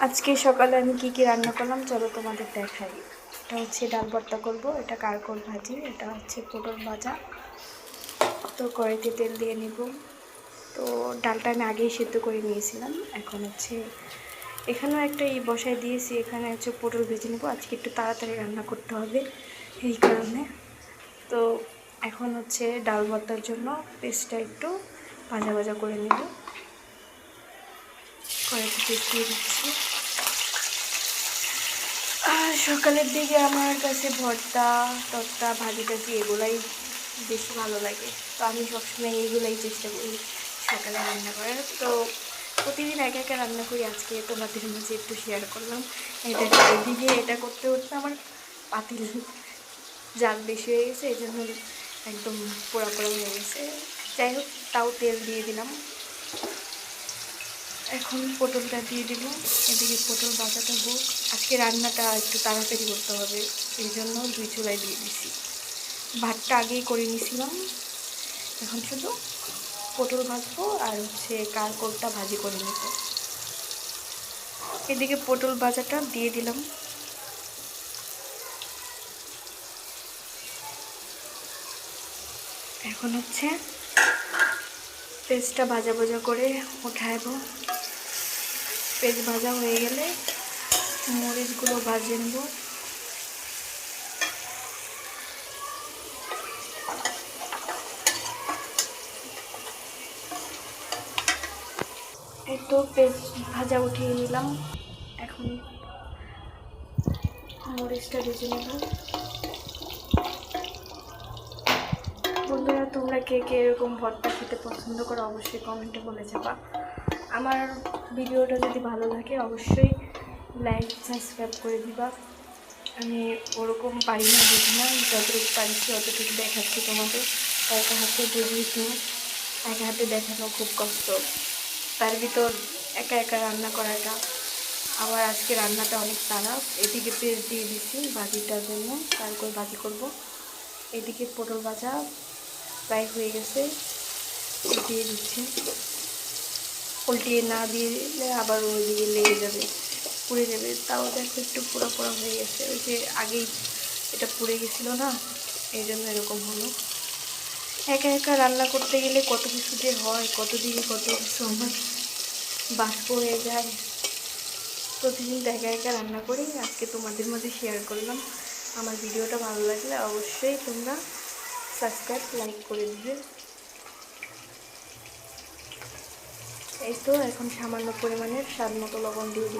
আজকে সকালে আমি কি রান্না করলাম চলো তোমাদের দেখাই। এটা হচ্ছে ডাল ভর্তা করবো, এটা কারকল ভাজি, এটা হচ্ছে পটল ভাজা। তো কড়াইতে তেল দিয়ে নিব। তো ডালটা আমি আগেই সেদ্ধ করে নিয়েছিলাম। এখন হচ্ছে এখানেও একটা বসায় দিয়েছি, এখানে হচ্ছে পটল ভেজে নেবো। আজকে একটু তাড়াতাড়ি রান্না করতে হবে এই কারণে। তো এখন হচ্ছে ডাল ভর্তার জন্য পেস্টটা একটু ভাজা ভাজা করে নেব। কড়াইতে পেস্ট দিয়ে দিচ্ছি। সকালের দিকে আমার কাছে ভর্তা টর্তা ভাজি টাজি এগুলাই বেশি ভালো লাগে। তো আমি সবসময় এইগুলাই চেষ্টা করি সকালে রান্না করার। তো প্রতিদিন একা একা রান্না করি, আজকে তোমাদের মাঝে একটু শেয়ার করলাম। এটা চারিদিকে এটা করতে করতে আমার পাতিল জাল বেশি হয়ে গেছে, এই জন্য একদম পোড়া পোড়া হয়ে গেছে। যাই হোক, তাও তেল দিয়ে দিলাম। এখন পটলটা দিয়ে দিব। এদিকে পটল ভাজাটা হোক। আজকে রান্নাটা একটু তাড়াতাড়ি করতে হবে, এই জন্য 2 চুলায় দিয়ে দিছি। ভাতটা আগেই করে নিয়েছিলাম, এখন শুধু পটল ভাজবো আর হচ্ছে কারকলটা ভাজি করে নেব। এদিকে পটল ভাজাটা দিয়ে দিলাম। এখন হচ্ছে পেস্টটা ভাজা ভাজা করে উঠাইবো। পেস্ট ভাজা হয়ে গেলে মরিচগুলো ভাজে নেব। এই তো পেস্ট ভাজা উঠিয়ে নিলাম। এখন মরিচটা ভেজে নেব। বন্ধুরা, তোমরা কে কে এরকম ভর্তা খেতে পছন্দ করো অবশ্যই কমেন্টে বলে যাবা। আমার ভিডিওটা যদি ভালো লাগে অবশ্যই লাইক সাবস্ক্রাইব করে দিবা। আমি ওরকম পারি না, বুঝি না, যতটুকু পারিছি অতটুকু দেখাচ্ছি তোমাদের। একা হাতে বুঝিস না, একা হাতে দেখানো খুব কষ্ট, তার ভিতর একা একা রান্না করাটা। আবার আজকে রান্নাটা অনেক তাড়া। এদিকে পেস্ট দিয়ে দিচ্ছি ভাজিটার জন্য, তারপর ভাজি করব। এদিকে পটল ভাজা প্রায় হয়ে গেছে, উল্টিয়ে দিচ্ছি। উল্টিয়ে না দিলে আবার ওইদিকে লেগে যাবে, পুড়ে যাবে। তাও দেখো একটু পোড়া পোড়া হয়ে গেছে, ওই যে আগেই এটা পুড়ে গেছিলো না, এই জন্য এরকম হলো। একা একা রান্না করতে গেলে কত কিছু যে হয়, কত দিকে কত কিছু আমার বাষ্প হয়ে যায়। প্রতিদিন তো একা একা রান্না করি, আজকে তোমাদের মধ্যে শেয়ার করলাম। আমার ভিডিওটা ভালো লাগলে অবশ্যই তোমরা সাবস্ক্রাইব লাইক করে দিবে। এই তো এখন সামান্য পরিমাণের স্বাদ মতো লবণ দিয়ে দিই।